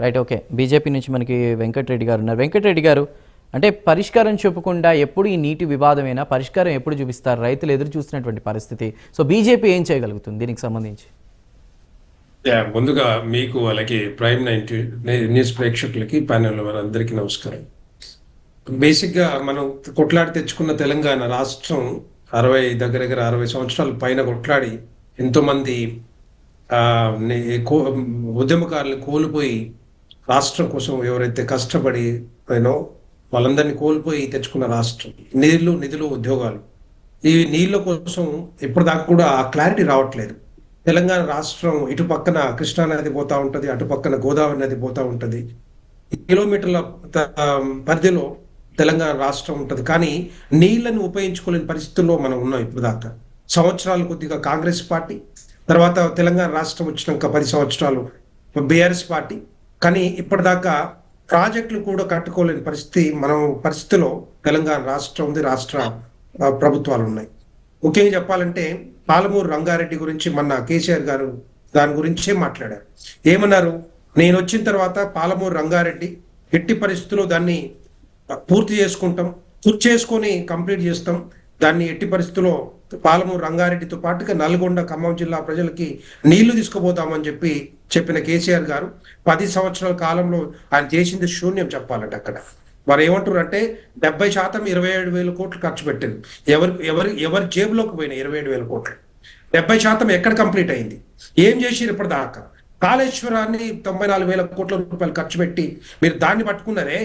Right, okay. BJP నుంచి మనకి వెంకటరెడ్డి గారు ఉన్నారు. వెంకటరెడ్డి గారు, అంటే పరిష్కారం చెప్పకుండా ఎప్పుడు ఈ నీటి వివాదమైనా పరిష్కారం ఎప్పుడు చూపిస్తారు? రైతులు ఎదురు చూస్తున్నటువంటి పరిస్థితి. సో బీజేపీ ఏం చేయగలుగుతుంది దీనికి సంబంధించి? ముందుగా మీకు అలాగే ప్రైమ్ 90 న్యూస్ ప్రేక్షకులకి ప్యానెల్ వారందరికీ నమస్కారం. బేసిక్గా మనం కొట్లాడి తెచ్చుకున్న తెలంగాణ రాష్ట్రం దగ్గర 60 సంవత్సరాల పైన కొట్లాడి ఎంతోమంది ఉద్యమకారులు కోల్పోయి రాష్ట్రం కోసం ఎవరైతే కష్టపడి వాళ్ళందరినీ కోల్పోయి తెచ్చుకున్న రాష్ట్రం. నిధులు ఉద్యోగాలు, ఈ నీళ్ళ కోసం ఇప్పటిదాకా కూడా ఆ క్లారిటీ రావట్లేదు. తెలంగాణ రాష్ట్రం ఇటు పక్కన కృష్ణా నది పోతా ఉంటది, అటు పక్కన గోదావరి నది పోతా ఉంటది. కిలోమీటర్ల పరిధిలో తెలంగాణ రాష్ట్రం ఉంటది, కానీ నీళ్లను ఉపయోగించుకోలేని పరిస్థితుల్లో మనం ఉన్నాం. ఇప్పుడు దాకా సంవత్సరాలు కొద్దిగా కాంగ్రెస్ పార్టీ, తర్వాత తెలంగాణ రాష్ట్రం వచ్చినాక 10 సంవత్సరాలు బీఆర్ఎస్ పార్టీ, కానీ ఇప్పటిదాకా ప్రాజెక్టులు కూడా కట్టుకోలేని పరిస్థితిలో తెలంగాణ రాష్ట్రం ఉంది, రాష్ట్ర ప్రభుత్వాలు ఉన్నాయి. ముఖ్యంగా చెప్పాలంటే పాలమూరు రంగారెడ్డి గురించి మొన్న కేసీఆర్ గారు దాని గురించే మాట్లాడారు. ఏమన్నారు? నేను వచ్చిన తర్వాత పాలమూరు రంగారెడ్డి ఎట్టి పరిస్థితుల్లో దాన్ని పూర్తి చేసుకొని కంప్లీట్ చేస్తాం. దాన్ని ఎట్టి పరిస్థితుల్లో పాలమూరు రంగారెడ్డితో పాటుగా నల్గొండ, ఖమ్మం జిల్లా ప్రజలకి నీళ్లు తీసుకుపోతామని చెప్పిన కేసీఆర్ గారు 10 సంవత్సరాల కాలంలో ఆయన చేసింది శూన్యం చెప్పాలంటే. అక్కడ వారు ఏమంటారు అంటే 70% 27,000 కోట్లు ఖర్చు పెట్టింది. ఎవరి జేబులోకి పోయినా 27,000 కోట్లు, 70% ఎక్కడ కంప్లీట్ అయింది? ఏం చేసిరు ఇప్పటిదాకా? కాళేశ్వరాన్ని 94,000 కోట్ల రూపాయలు ఖర్చు పెట్టి మీరు దాన్ని పట్టుకున్నారే,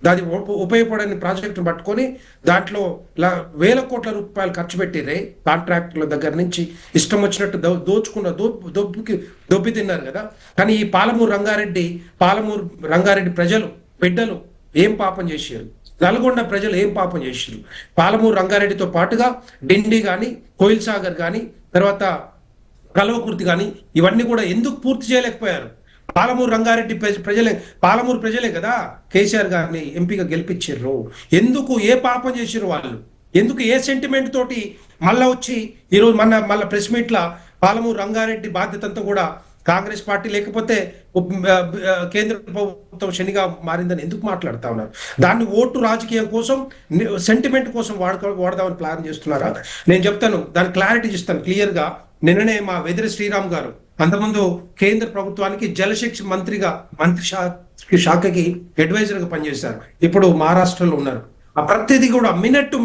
దాని ఉపయోగపడని ప్రాజెక్టును పట్టుకొని దాంట్లో 1,000 కోట్ల రూపాయలు ఖర్చు పెట్టిరే. కాంట్రాక్టుల దగ్గర నుంచి ఇష్టం వచ్చినట్టు దొబ్బి తిన్నారు కదా. కానీ ఈ పాలమూరు రంగారెడ్డి ప్రజలు బిడ్డలు ఏం పాపం చేశారు? నల్గొండ ప్రజలు ఏం పాపం చేశారు? పాలమూరు రంగారెడ్డితో పాటుగా డిండి కానీ, కోయిల్ సాగర్ కానీ, తర్వాత కల్వకుర్తి కానీ, ఇవన్నీ కూడా ఎందుకు పూర్తి చేయలేకపోయారు? పాలమూరు రంగారెడ్డి పాలమూరు ప్రజలే కదా కేసీఆర్ గారిని ఎంపీగా గెలిపించారు. ఎందుకు ఏ పాపం చేసారు వాళ్ళు? ఎందుకు ఏ సెంటిమెంట్ తోటి మళ్ళా వచ్చి ఈరోజు మళ్ళా ప్రెస్ మీట్ల పాలమూరు రంగారెడ్డి బాధ్యత అంతా కూడా కాంగ్రెస్ పార్టీ లేకపోతే కేంద్ర ప్రభుత్వం శనిగా మారిందని ఎందుకు మాట్లాడుతా ఉన్నారు? దాన్ని ఓటు రాజకీయం కోసం, సెంటిమెంట్ కోసం వాడదామని ప్లాన్ చేస్తున్నారా? నేను చెప్తాను, దాని క్లారిటీ ఇస్తాను క్లియర్ గా. నిన్ననే మా వెదిరి శ్రీరామ్ గారు అంతకుముందు కేంద్ర ప్రభుత్వానికి జలశక్తి మంత్రి శాఖకి అడ్వైజర్ గా పనిచేశారు. ఇప్పుడు మహారాష్ట్రలో ఉన్నారు. ఆ ప్రతిదీ కూడా మినిట్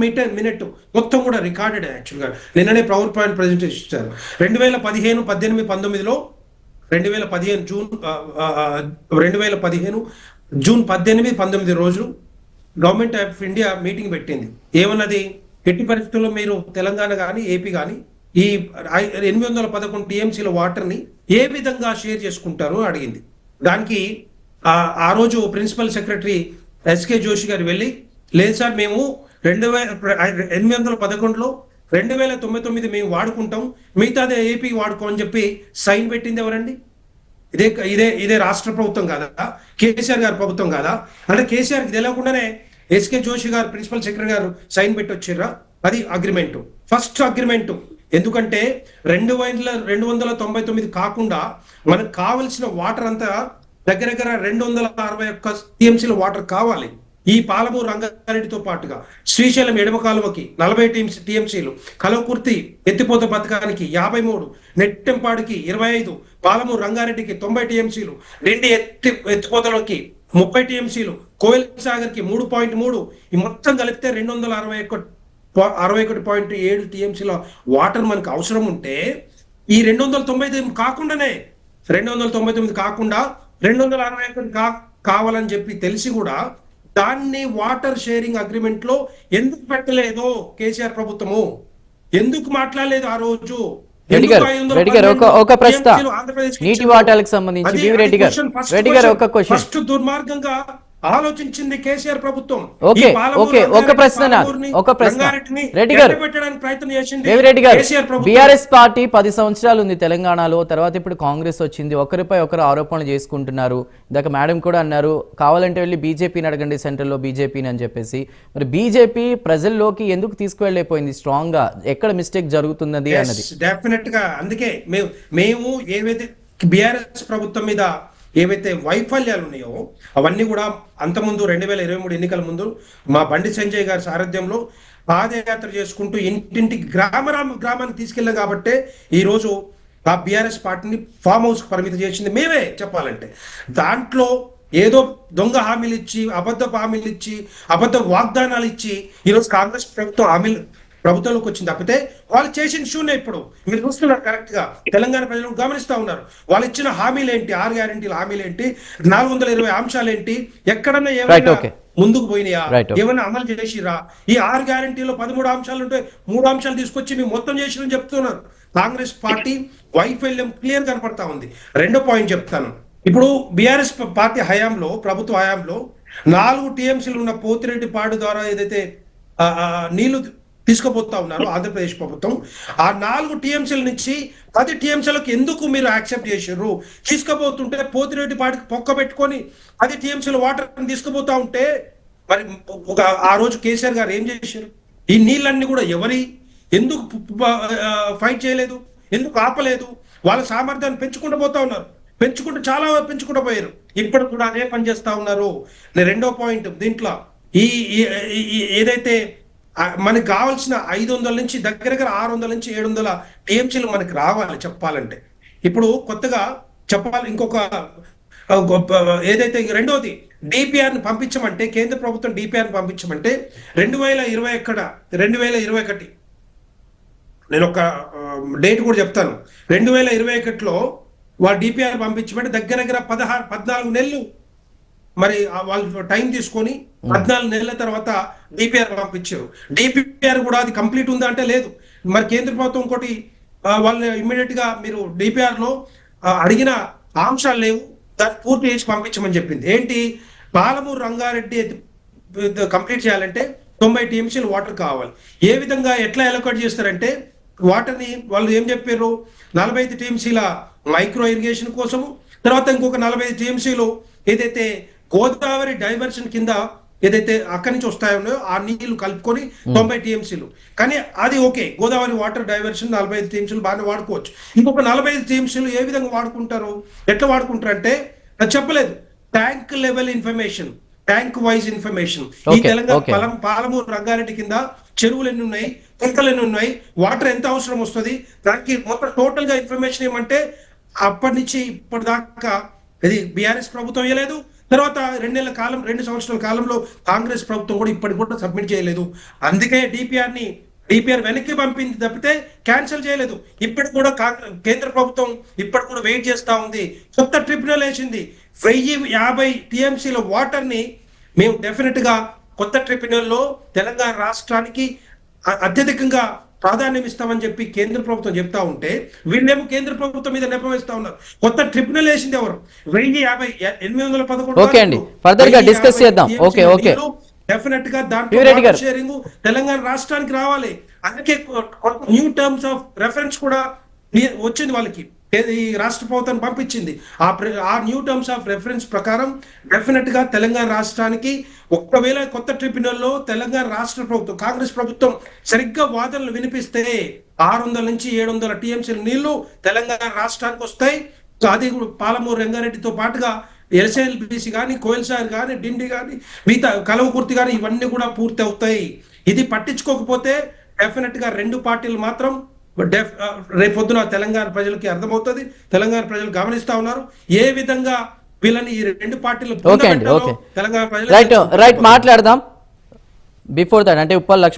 మొత్తం కూడా రికార్డెడ్. యాక్చువల్గా నిన్ననే పవర్ పాయింట్ ప్రెజెంటేషన్ ఇచ్చారు. 2015, 18, 19లో 2015 జూన్ 18, 19 రోజులు గవర్నమెంట్ ఆఫ్ ఇండియా మీటింగ్ పెట్టింది. ఏమన్నది? ఎట్టి పరిస్థితుల్లో మీరు తెలంగాణ కానీ ఏపీ కానీ ఈ 811 టీఎంసీల వాటర్ని ఏ విధంగా షేర్ చేసుకుంటారో అడిగింది. దానికి ఆ రోజు ప్రిన్సిపల్ సెక్రటరీ ఎస్కే జోషి గారు వెళ్ళి, లేదు సార్, మేము 811లో 2099 మేము వాడుకుంటాం, మిగతాదే ఏపీ వాడుకోమని చెప్పి సైన్ పెట్టింది ఎవరండి? ఇదే రాష్ట్ర ప్రభుత్వం కాదా? కేసీఆర్ గారి ప్రభుత్వం కాదా? అంటే కేసీఆర్కి తెలియకుండానే ఎస్కే జోషి గారు ప్రిన్సిపల్ సెక్రటరీ గారు సైన్ పెట్టి వచ్చారా? అది అగ్రిమెంట్, ఫస్ట్ అగ్రిమెంట్. ఎందుకంటే 299 కాకుండా మనకు కావలసిన వాటర్ అంతా దగ్గర 261 టీఎంసీల వాటర్ కావాలి. ఈ పాలమూరు రంగారెడ్డితో పాటుగా శ్రీశైలం ఎడమ కాలువకి 40 టీఎంసీలు, కలవకుర్తి ఎత్తిపోత పథకానికి 53, నెట్టెంపాడికి 25, పాలమూరు రంగారెడ్డికి 90 టీఎంసీలు, డిండి ఎత్తిపోతలకి 30 టీఎంసీలు, కోయిల్ సాగర్ కి 3.3, ఈ మొత్తం కలిపితే 261.7 టీఎంసీల వాటర్ మనకు అవసరం ఉంటే, ఈ 299 కాకుండానే 299 కాకుండా 261 కావాలని చెప్పి తెలిసి కూడా దాన్ని వాటర్ షేరింగ్ అగ్రిమెంట్ లో ఎందుకు పెట్టలేదు కేసీఆర్ ప్రభుత్వము? ఎందుకు మాట్లాడలేదు ఆ రోజు? ఒక ప్రశ్న, నీటి వాటాలకు సంబంధించి ఫస్ట్ దుర్మార్గంగా ఆలోచించింది కేసీఆర్ ప్రభుత్వం. రెడ్డి గారు, బీఆర్ఎస్ పార్టీ 10 సంవత్సరాలు ఉంది తెలంగాణలో. తర్వాత ఇప్పుడు కాంగ్రెస్ వచ్చింది. ఒకరిపై ఒకరు ఆరోపణలు చేసుకుంటున్నారు. ఇందాక మేడం కూడా అన్నారు, కావాలంటే వెళ్ళి బీజేపీని అడగండి సెంట్రల్లో బీజేపీని అని చెప్పేసి. మరి బీజేపీ ప్రజల్లోకి ఎందుకు తీసుకువెళ్ళైపోయింది స్ట్రాంగ్ గా? ఎక్కడ మిస్టేక్ జరుగుతున్నది అన్నది డెఫినెట్ గా. అందుకే మేము ఏవైతే బీఆర్ఎస్ ప్రభుత్వం మీద ఏవైతే వైఫల్యాలు ఉన్నాయో అవన్నీ కూడా అంతకుముందు 2023 ఎన్నికల ముందు మా బండి సంజయ్ గారి సారథ్యంలో పాదయాత్ర చేసుకుంటూ ఇంటింటికి గ్రామానికి తీసుకెళ్ళాం కాబట్టే ఈరోజు ఆ బీఆర్ఎస్ పార్టీని ఫామ్ హౌస్ పరిమితం చేసింది మేమే చెప్పాలంటే. దాంట్లో ఏదో దొంగ హామీలు ఇచ్చి అబద్ధపు హామీలు ఇచ్చి అబద్ధ వాగ్దానాలు ఇచ్చి ఈరోజు కాంగ్రెస్ ప్రభుత్వంలోకి వచ్చింది తప్పితే వాళ్ళు చేసిన శూన్యం. ఇప్పుడు మీరు చూస్తున్నారు కరెక్ట్ గా తెలంగాణ ప్రజలు గమనిస్తా ఉన్నారు. వాళ్ళు ఇచ్చిన హామీలు ఏంటి, 6 గ్యారెంటీల హామీలు ఏంటి, 420 అంశాలు ఏంటి, ఎక్కడన్నా ఏమైనా ముందుకు పోయినాయా, ఏమైనా అమలు చేసిరా? ఈ 6 గ్యారెంటీలో 13 అంశాలు ఉంటే 3 అంశాలు తీసుకొచ్చి మేము మొత్తం చేసిరని చెప్తున్నారు. కాంగ్రెస్ పార్టీ వైఫల్యం క్లియర్ కనపడతా ఉంది. రెండో పాయింట్ చెప్తాను. ఇప్పుడు బీఆర్ఎస్ పార్టీ హయాంలో, ప్రభుత్వ హయాంలో 4 టీఎంసీలు ఉన్న పోతిరెడ్డి పాడు ద్వారా ఏదైతే నీళ్లు తీసుకుపోతా ఉన్నారు ఆంధ్రప్రదేశ్ ప్రభుత్వం, ఆ 4 టీఎంసీల నుంచి 10 టీఎంసీలకు ఎందుకు మీరు యాక్సెప్ట్ చేశారు? తీసుకుపోతుంటే పోతిరెడ్డి పాడికి పొక్క పెట్టుకొని 10 టీఎంసీల వాటర్ తీసుకుపోతా ఉంటే మరి ఆ రోజు కేసీఆర్ గారు ఏం చేశారు? ఈ నీళ్ళన్నీ కూడా ఎందుకు ఫైట్ చేయలేదు, ఎందుకు ఆపలేదు? వాళ్ళ సామర్థ్యాన్ని పెంచుకుంటూ పోతా ఉన్నారు, చాలా పెంచుకుంటూ పోయారు. ఇప్పుడు కూడా అదే పని చేస్తా ఉన్నారు. రెండో పాయింట్ దీంట్లో ఈ ఏదైతే మనకి కావాల్సిన 500 నుంచి దగ్గర 600 నుంచి 700 టీఎంసీలు మనకి రావాలి చెప్పాలంటే. ఇప్పుడు కొత్తగా చెప్పాలి ఇంకొక ఏదైతే రెండోది డిపిఆర్ ని పంపించమంటే, కేంద్ర ప్రభుత్వం డిపిఆర్ ని పంపించమంటే 2021 నేను ఒక డేట్ కూడా చెప్తాను. 2021లో వాళ్ళు డిపిఆర్ పంపించమంటే దగ్గర 14 నెలలు మరి వాళ్ళు టైం తీసుకొని 14 నెలల తర్వాత డిపిఆర్ పంపించారు. డిపిఆర్ కూడా అది కంప్లీట్ ఉందా అంటే లేదు. మరి కేంద్ర ప్రభుత్వం ఇంకోటి వాళ్ళు ఇమ్మీడియట్ గా మీరు డిపిఆర్ లో అడిగిన అంశాలు లేవు, దాన్ని పూర్తి చేసి పంపించమని చెప్పింది. ఏంటి? పాలమూరు రంగారెడ్డి కంప్లీట్ చేయాలంటే 90 టీఎంసీలు వాటర్ కావాలి. ఏ విధంగా ఎట్లా అలొకేట్ చేస్తారంటే వాటర్ని వాళ్ళు ఏం చెప్పారు, 45 టీఎంసీల మైక్రో ఇరిగేషన్ కోసము, తర్వాత ఇంకొక 45 టీఎంసీలు ఏదైతే గోదావరి డైవర్షన్ కింద ఏదైతే అక్కడి నుంచి వస్తాయో ఆ నీళ్లు కలుపుకొని 90 టీఎంసీలు. కానీ అది ఓకే, గోదావరి వాటర్ డైవర్షన్ 45 టీఎంసీలు బాగానే వాడుకోవచ్చు. ఇంకొక 45 టీఎంసీలు ఏ విధంగా వాడుకుంటారు, ఎట్లా వాడుకుంటారు అంటే అది చెప్పలేదు. Tank level information, tank wise information. ఈ తెలంగాణ పాలమూరు రంగారెడ్డి కింద చెరువులు ఎన్ని ఉన్నాయి, కుంటలు ఎన్ని ఉన్నాయి, వాటర్ ఎంత అవసరం వస్తుంది, దానికి మొత్తం టోటల్ గా ఇన్ఫర్మేషన్ ఏమంటే అప్పటి నుంచి ఇప్పటిదాకా ఇది బీఆర్ఎస్ ప్రభుత్వం ఇవ్వలేదు. తర్వాత 2 సంవత్సరాల కాలంలో కాంగ్రెస్ ప్రభుత్వం కూడా ఇప్పటికి కూడా సబ్మిట్ చేయలేదు. అందుకే డిపిఆర్ వెనక్కి పంపింది తప్పితే క్యాన్సిల్ చేయలేదు. ఇప్పటి కూడా కేంద్ర ప్రభుత్వం ఇప్పటి కూడా వెయిట్ చేస్తా ఉంది. కొత్త ట్రిబ్యునల్ వేసింది. 1050 టీఎంసీల వాటర్ ని మేము డెఫినెట్ గా కొత్త ట్రిబ్యునల్లో తెలంగాణ రాష్ట్రానికి అత్యధికంగా ప్రాధాన్యం ఇస్తామని చెప్పి కేంద్ర ప్రభుత్వం చెప్తా ఉంటే వీళ్ళేమో కేంద్ర ప్రభుత్వం మీద నెపం వేస్తా ఉన్నారు. కొత్త ట్రిబ్యునల్ వేసింది ఎవరు? 1050 డెఫినెట్ గా దాంట్లో షేరింగ్ తెలంగాణ రాష్ట్రానికి రావాలి. అందుకే న్యూ టర్మ్స్ ఆఫ్ రెఫరెన్స్ కూడా వచ్చింది వాళ్ళకి, ఈ రాష్ట్ర ప్రభుత్వం పంపించింది. ఆ న్యూ టర్మ్స్ ఆఫ్ రెఫరెన్స్ ప్రకారం డెఫినెట్ గా తెలంగాణ రాష్ట్రానికి ఒకవేళ కొత్త ట్రిబ్యునల్లో తెలంగాణ రాష్ట్ర ప్రభుత్వం కాంగ్రెస్ ప్రభుత్వం సరిగ్గా వాదనలు వినిపిస్తే 600 నుంచి 700 టీఎంసీల నీళ్లు తెలంగాణ రాష్ట్రానికి వస్తాయి. అది పాలమూరు రంగారెడ్డితో పాటుగా ఎల్సీఎల్బీసీ కానీ, కోయిల్సార్ కానీ, డిండి కానీ, మిగతా కలవకుర్తి కానీ ఇవన్నీ కూడా పూర్తి అవుతాయి. ఇది పట్టించుకోకపోతే డెఫినెట్ గా 2 పార్టీలు మాత్రం రేపొద్దున తెలంగాణ ప్రజలకి అర్థమవుతుంది. తెలంగాణ ప్రజలు గమనిస్తా ఉన్నారు ఏ విధంగా వీళ్ళని ఈ 2 పార్టీలు తెలంగాణ ప్రజలు మాట్లాడదాం. బిఫోర్ దట్ అంటే ఉప్పల్ లక్ష్మణ్